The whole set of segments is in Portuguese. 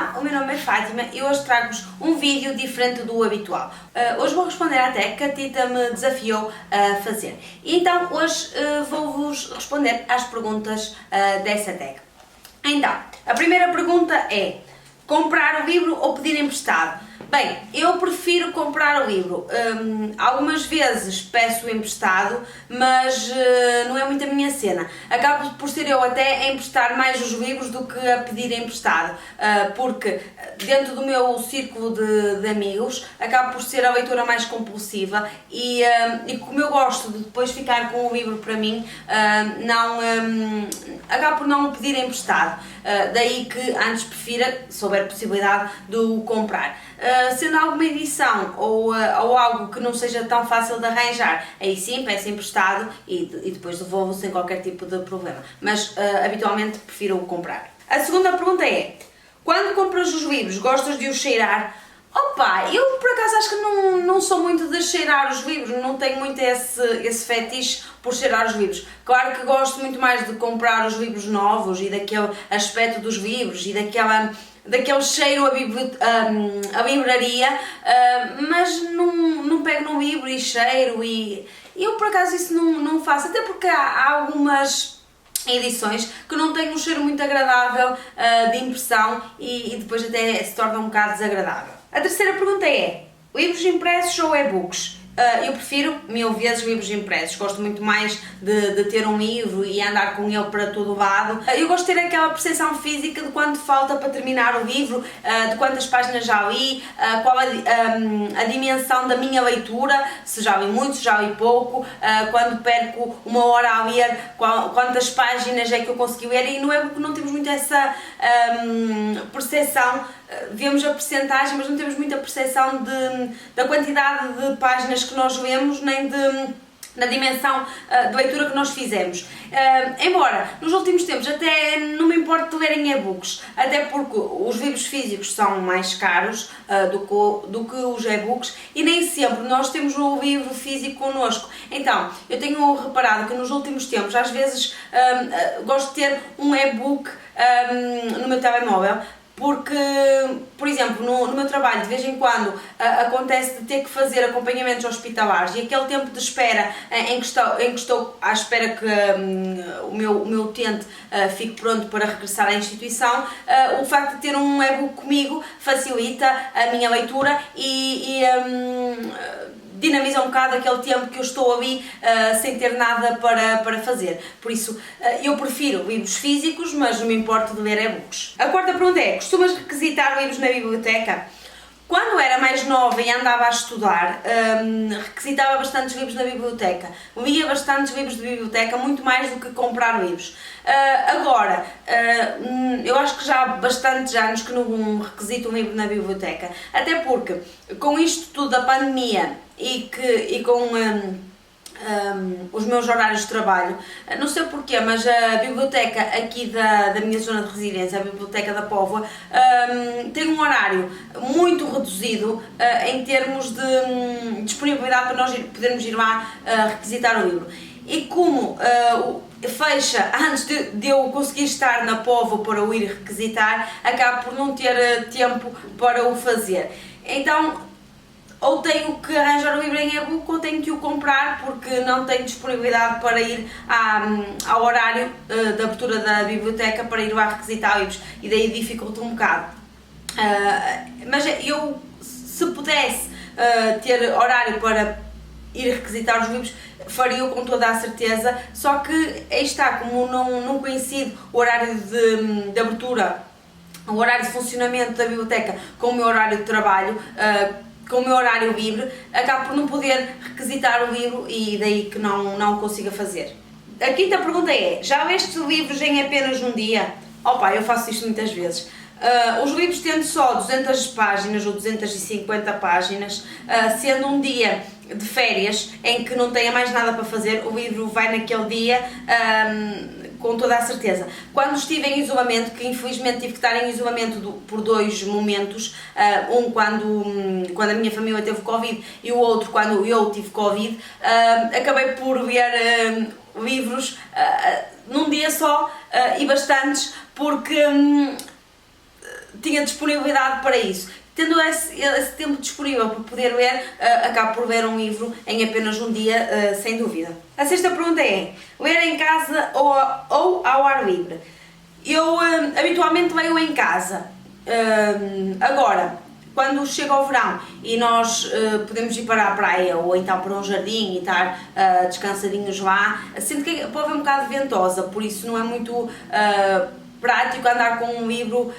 Olá, o meu nome é Fátima e hoje trago-vos um vídeo diferente do habitual. Hoje vou responder à tag que a Tita me desafiou a fazer. E então hoje vou-vos responder às perguntas dessa tag. Então, a primeira pergunta é: comprar o livro ou pedir emprestado? Bem, eu prefiro comprar o livro. Algumas vezes peço emprestado, mas não é muito a minha cena. Acabo por ser eu até a emprestar mais os livros do que a pedir emprestado, porque dentro do meu círculo de amigos acabo por ser a leitora mais compulsiva e como eu gosto de depois ficar com o livro para mim, acabo por não o pedir emprestado. Daí que antes prefira, se houver possibilidade, de o comprar. Sendo alguma edição ou algo que não seja tão fácil de arranjar, aí sim peço emprestado e depois devolvo sem qualquer tipo de problema, mas habitualmente prefiro comprar. A segunda pergunta é: quando compras os livros, gostas de os cheirar? Opa, eu por acaso acho que não sou muito de cheirar os livros, não tenho muito esse fetiche por cheirar os livros. Claro que gosto muito mais de comprar os livros novos e daquele aspecto dos livros e daquele cheiro a livraria, mas não pego no livro e cheiro e eu por acaso isso não faço, até porque há algumas edições que não têm um cheiro muito agradável de impressão e depois até se torna um bocado desagradável. A terceira pergunta é: livros impressos ou e-books? Eu prefiro mil vezes livros impressos, gosto muito mais de ter um livro e andar com ele para todo lado. Eu gosto de ter aquela percepção física de quanto falta para terminar o livro, de quantas páginas já li, qual a dimensão da minha leitura, se já li muito, se já li pouco, quando perco uma hora a ler, quantas páginas é que eu consegui ler, e no e-book não temos muito essa percepção. Vemos a percentagem, mas não temos muita percepção da quantidade de páginas que nós lemos, nem da dimensão de leitura que nós fizemos. Embora nos últimos tempos até não me importo de ler em e-books, até porque os livros físicos são mais caros do que os e-books e nem sempre nós temos o livro físico connosco. Então, eu tenho reparado que nos últimos tempos, às vezes, gosto de ter um e-book no meu telemóvel, porque, por exemplo, no meu trabalho de vez em quando acontece de ter que fazer acompanhamentos hospitalares e aquele tempo de espera em que estou à espera que o meu utente fique pronto para regressar à instituição, o facto de ter um e-book comigo facilita a minha leitura e dinamiza um bocado aquele tempo que eu estou ali sem ter nada para fazer. Por isso, eu prefiro livros físicos, mas não me importo de ler e-books. A quarta pergunta é: costumas requisitar livros na biblioteca? Quando era mais nova e andava a estudar, requisitava bastantes livros na biblioteca. Lia bastantes livros de biblioteca, muito mais do que comprar livros. Agora, eu acho que já há bastantes anos que não requisito um livro na biblioteca. Até porque, com isto tudo da pandemia e com os meus horários de trabalho, não sei porquê, mas a biblioteca aqui da minha zona de residência, a biblioteca da Póvoa, tem um horário muito reduzido em termos de disponibilidade para nós podermos ir lá requisitar o livro. E como fecha antes de eu conseguir estar na Póvoa para o ir requisitar, acabo por não ter tempo para o fazer. Então, ou tenho que arranjar o livro em e-book ou tenho que o comprar porque não tenho disponibilidade para ir ao horário de abertura da biblioteca para ir lá requisitar livros e daí dificulta um bocado. Mas eu, se pudesse ter horário para ir requisitar os livros, faria-o com toda a certeza, só que aí está, como não coincide o horário de abertura, o horário de funcionamento da biblioteca com o meu horário de trabalho, com o meu horário livre, acabo por não poder requisitar o livro e daí que não o consiga fazer. A quinta pergunta é: já leste livros em apenas um dia? Opa, eu faço isto muitas vezes. Os livros tendo só 200 páginas ou 250 páginas, sendo um dia de férias em que não tenha mais nada para fazer, o livro vai naquele dia com toda a certeza. Quando estive em isolamento, que infelizmente tive que estar em isolamento por dois momentos, um quando a minha família teve Covid e o outro quando eu tive Covid, acabei por ler livros num dia só e bastantes, porque tinha disponibilidade para isso. Tendo esse tempo disponível para poder ler, acabo por ler um livro em apenas um dia, sem dúvida. A sexta pergunta é: ler em casa ou ao ar livre? Eu habitualmente leio em casa. Agora, quando chega o verão e nós podemos ir para a praia ou então para um jardim e estar descansadinhos lá, sinto que pode haver um bocado ventosa, por isso não é muito prático andar com um livro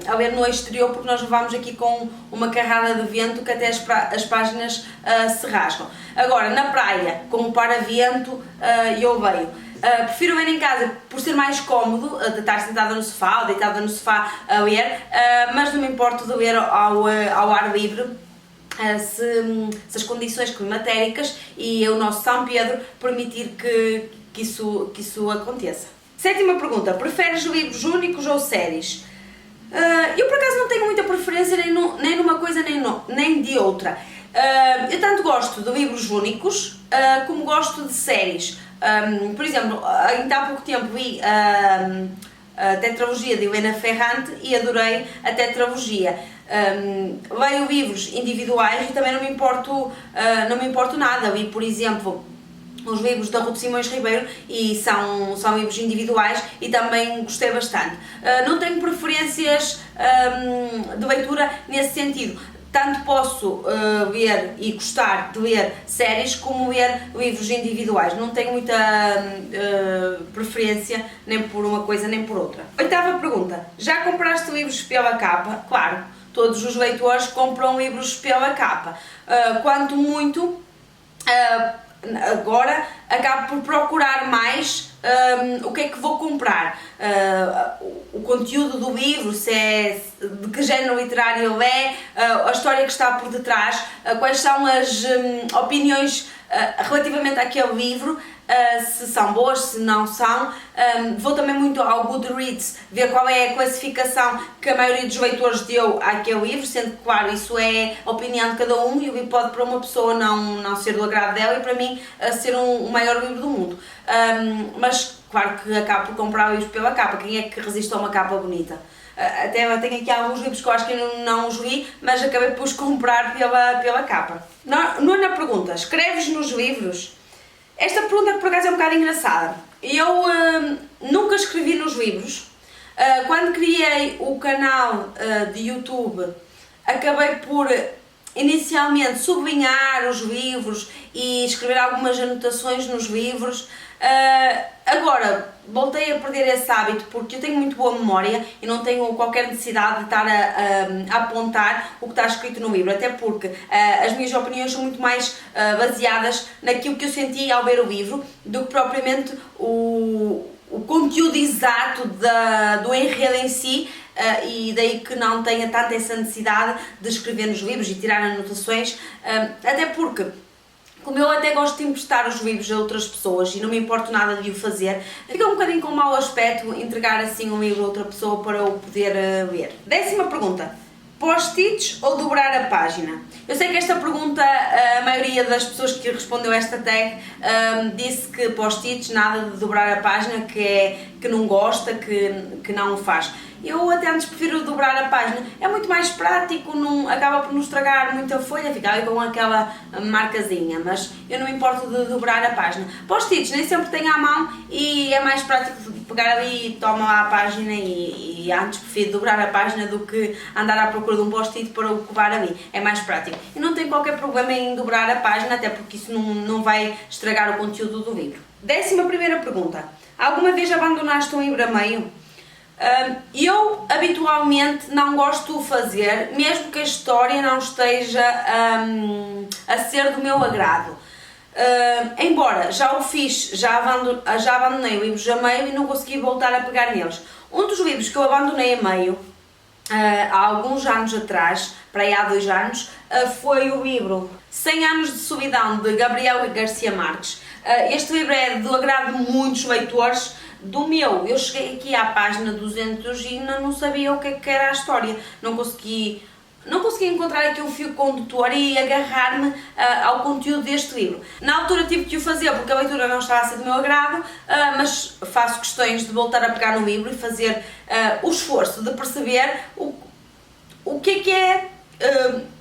a ler no exterior, porque nós levamos aqui com uma carrada de vento que até as páginas se rasgam. Agora, na praia, com o para-vento, eu leio. Prefiro ler em casa por ser mais cómodo, de estar sentada no sofá ou deitada no sofá a ler, mas não me importo de ler ao ar livre, se as condições climatéricas e o nosso São Pedro permitir que isso aconteça. Sétima pergunta: preferes livros únicos ou séries? Eu por acaso não tenho muita preferência nem numa coisa nem de outra. Eu tanto gosto de livros únicos como gosto de séries. Por exemplo, ainda há pouco tempo vi a tetralogia de Helena Ferrante e adorei a tetralogia. Leio livros individuais e também não me importo nada. Vi, por exemplo, os livros da Ruth Simões Ribeiro e são livros individuais e também gostei bastante. Não tenho preferências de leitura nesse sentido. Tanto posso ler e gostar de ler séries como ler livros individuais. Não tenho muita preferência nem por uma coisa nem por outra. Oitava pergunta: já compraste livros pela capa? Claro, todos os leitores compram livros pela capa. Quanto muito, agora acabo por procurar mais o que é que vou comprar, o conteúdo do livro, de que género literário ele é, a história que está por detrás, quais são as opiniões relativamente àquele livro, se são boas, se não são. Vou também muito ao Goodreads ver qual é a classificação que a maioria dos leitores deu àquele livro, sendo que, claro, isso é a opinião de cada um e o livro pode para uma pessoa não ser do agrado dela e para mim ser o maior livro do mundo. Mas claro que acabo por comprar livros pela capa. Quem é que resiste a uma capa bonita? Até eu tenho aqui alguns livros que eu acho que não os li, mas acabei por os comprar pela capa. Nona pergunta: escreves nos livros? Esta pergunta por acaso é um bocado engraçada. Eu nunca escrevi nos livros. Quando criei o canal de YouTube, acabei por inicialmente sublinhar os livros e escrever algumas anotações nos livros. Agora voltei a perder esse hábito porque eu tenho muito boa memória e não tenho qualquer necessidade de estar a apontar o que está escrito no livro, até porque as minhas opiniões são muito mais baseadas naquilo que eu senti ao ver o livro do que propriamente o conteúdo exato do enredo em si. E daí que não tenha tanta essa necessidade de escrever nos livros e tirar anotações, até porque, como eu até gosto de emprestar os livros a outras pessoas e não me importo nada de o fazer, fica um bocadinho com mau aspecto entregar assim um livro a outra pessoa para eu poder ler. 10ª pergunta: post-its ou dobrar a página? Eu sei que esta pergunta, a maioria das pessoas que respondeu esta tag disse que post-its, nada de dobrar a página, que não gosta, que não o faz. Eu até antes prefiro dobrar a página, é muito mais prático, acaba por não estragar muita folha, fica ali com aquela marcazinha, mas eu não me importo de dobrar a página. Post-its nem sempre tenho à mão e é mais prático pegar ali, toma lá a página e antes prefiro dobrar a página do que andar à procura de um post-it para o covar ali, é mais prático. E não tenho qualquer problema em dobrar a página, até porque isso não vai estragar o conteúdo do livro. 11ª pergunta: alguma vez abandonaste um livro a meio? Eu habitualmente não gosto de o fazer, mesmo que a história não esteja a ser do meu agrado. Embora já o fiz, já abandonei livros a meio e não consegui voltar a pegar neles. Um dos livros que eu abandonei a meio, há alguns anos atrás, para aí há 2 anos, foi o livro 100 Anos de Solidão, de Gabriel Garcia Marques. Este livro é do agrado de muitos leitores. Do meu, eu cheguei aqui à página 200 e ainda não sabia o que era a história, não consegui não conseguia encontrar aqui o fio condutor e agarrar-me ao conteúdo deste livro. Na altura tive que o fazer porque a leitura não estava a ser do meu agrado, mas faço questões de voltar a pegar no livro e fazer o esforço de perceber o que é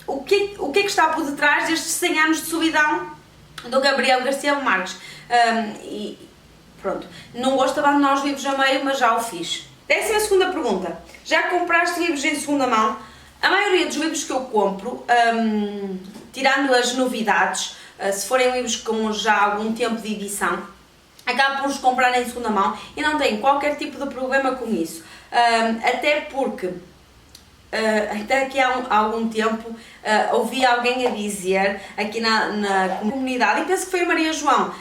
o que está por detrás destes 100 anos de solidão do Gabriel Garcia Marques. E pronto, não gosto de abandonar os livros a meio, mas já o fiz. 12ª pergunta. Já compraste livros em segunda mão? A maioria dos livros que eu compro, tirando as novidades, se forem livros com já algum tempo de edição, acabo por os comprar em segunda mão e não tenho qualquer tipo de problema com isso. Até porque, até aqui há algum tempo, ouvi alguém a dizer aqui na comunidade, e penso que foi a Maria João,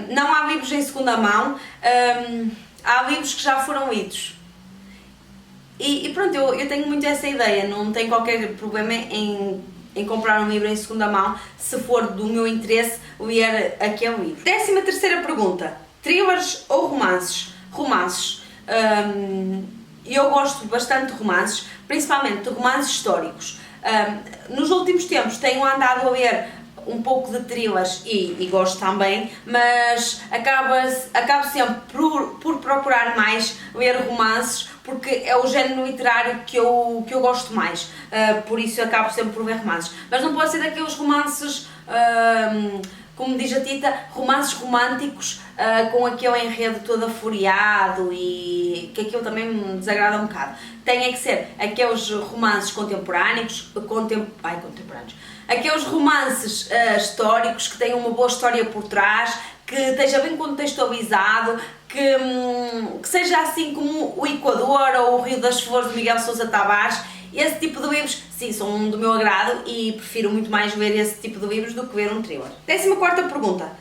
não há livros em segunda mão, há livros que já foram lidos. E pronto, eu tenho muito essa ideia, não tenho qualquer problema em comprar um livro em segunda mão, se for do meu interesse ler aquele livro. 13ª pergunta. Thrillers ou romances? Romances. Eu gosto bastante de romances, principalmente de romances históricos. Nos últimos tempos tenho andado a ler um pouco de thrillers e gosto também, mas acabo sempre por procurar mais ler romances, porque é o género literário que eu gosto mais, por isso acabo sempre por ler romances. Mas não pode ser daqueles romances, como diz a Tita, romances românticos, com aquele enredo todo aforiado e que aquilo também me desagrada um bocado. Tem é que ser aqueles romances contemporâneos, aqueles romances históricos que têm uma boa história por trás, que esteja bem contextualizado, que seja assim como o Equador ou o Rio das Flores de Miguel Sousa Tavares. Esse tipo de livros, sim, são do meu agrado e prefiro muito mais ler esse tipo de livros do que ver um thriller. 14ª pergunta.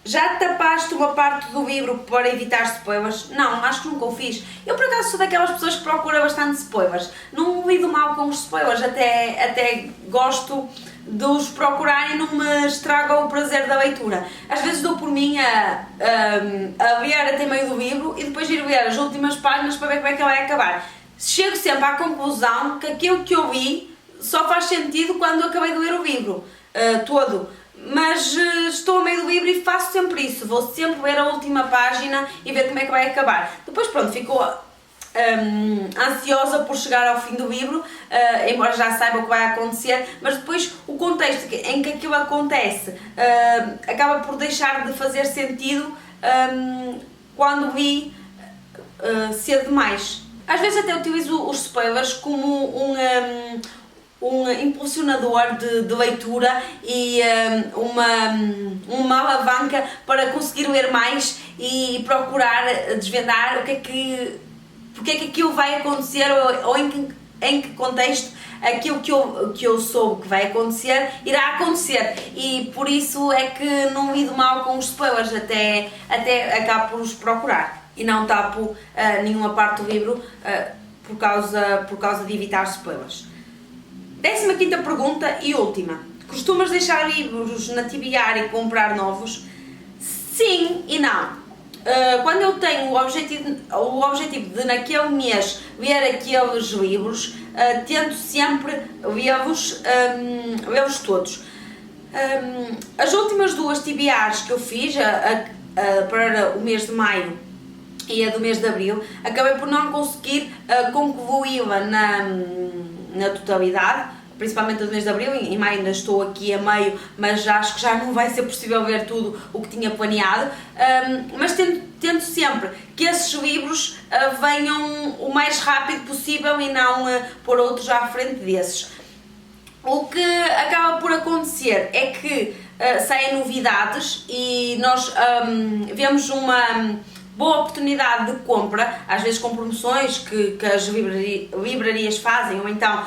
Já tapaste uma parte do livro para evitar spoilers? Não, acho que nunca o fiz. Eu por acaso sou daquelas pessoas que procura bastante spoilers. Não lido mal com os spoilers, até gosto de os procurar e não me estraga o prazer da leitura. Às vezes dou por mim a ler até meio do livro e depois ir ler as últimas páginas para ver como é que ela vai acabar. Chego sempre à conclusão que aquilo que eu li só faz sentido quando eu acabei de ler o livro todo. Mas estou a meio do livro e faço sempre isso, vou sempre ler a última página e ver como é que vai acabar. Depois pronto, fico ansiosa por chegar ao fim do livro, embora já saiba o que vai acontecer, mas depois o contexto em que aquilo acontece acaba por deixar de fazer sentido quando li cedo demais. Às vezes até utilizo os spoilers como um impulsionador de leitura e uma alavanca para conseguir ler mais e procurar desvendar porque é que aquilo vai acontecer ou em que contexto aquilo que eu soube que vai acontecer irá acontecer, e por isso é que não lido mal com os spoilers, até acabo por os procurar e não tapo nenhuma parte do livro por causa de evitar spoilers. 15ª pergunta e última. Costumas deixar livros na TBR e comprar novos? Sim e não. Quando eu tenho o objetivo de naquele mês ler aqueles livros, tento sempre lê-los todos. As últimas 2 TBRs que eu fiz, para o mês de maio e a do mês de abril, acabei por não conseguir concluí-la na totalidade, principalmente do mês de abril. Em maio ainda estou aqui a meio, mas acho que já não vai ser possível ver tudo o que tinha planeado, mas tento sempre que esses livros venham o mais rápido possível e não pôr outros à frente desses. O que acaba por acontecer é que saem novidades e nós vemos uma boa oportunidade de compra, às vezes com promoções que as livrarias fazem, ou então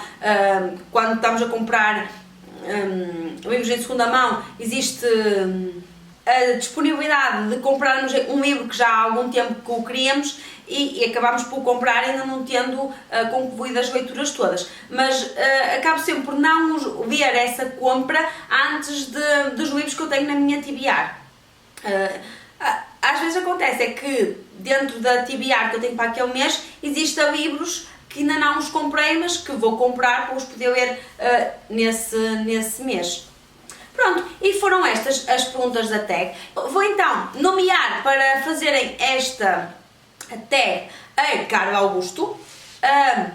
quando estamos a comprar livros em segunda mão, existe a disponibilidade de comprarmos um livro que já há algum tempo que o queríamos e acabamos por comprar ainda não tendo concluído as leituras todas, mas acabo sempre por não ver essa compra antes dos livros que eu tenho na minha TBR. Às vezes acontece é que dentro da TBR que eu tenho para aquele mês existem livros que ainda não os comprei, mas que vou comprar para os poder ler nesse mês. Pronto, e foram estas as perguntas da tag. Vou então nomear para fazerem esta tag a Carla Augusto, a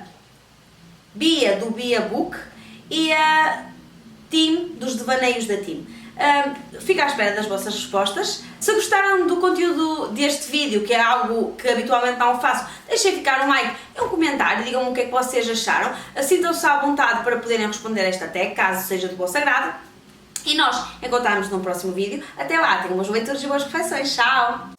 Bia do Bia Book e a Tim dos Devaneios da Tim. Fico à espera das vossas respostas. Se gostaram do conteúdo deste vídeo, que é algo que habitualmente não faço, deixem ficar um like e um comentário, digam-me o que é que vocês acharam. Sintam-se à vontade para poderem responder esta tag, caso seja do vosso agrado. E nós encontramos no próximo vídeo. Até lá, tenham boas leituras e boas refeições. Tchau!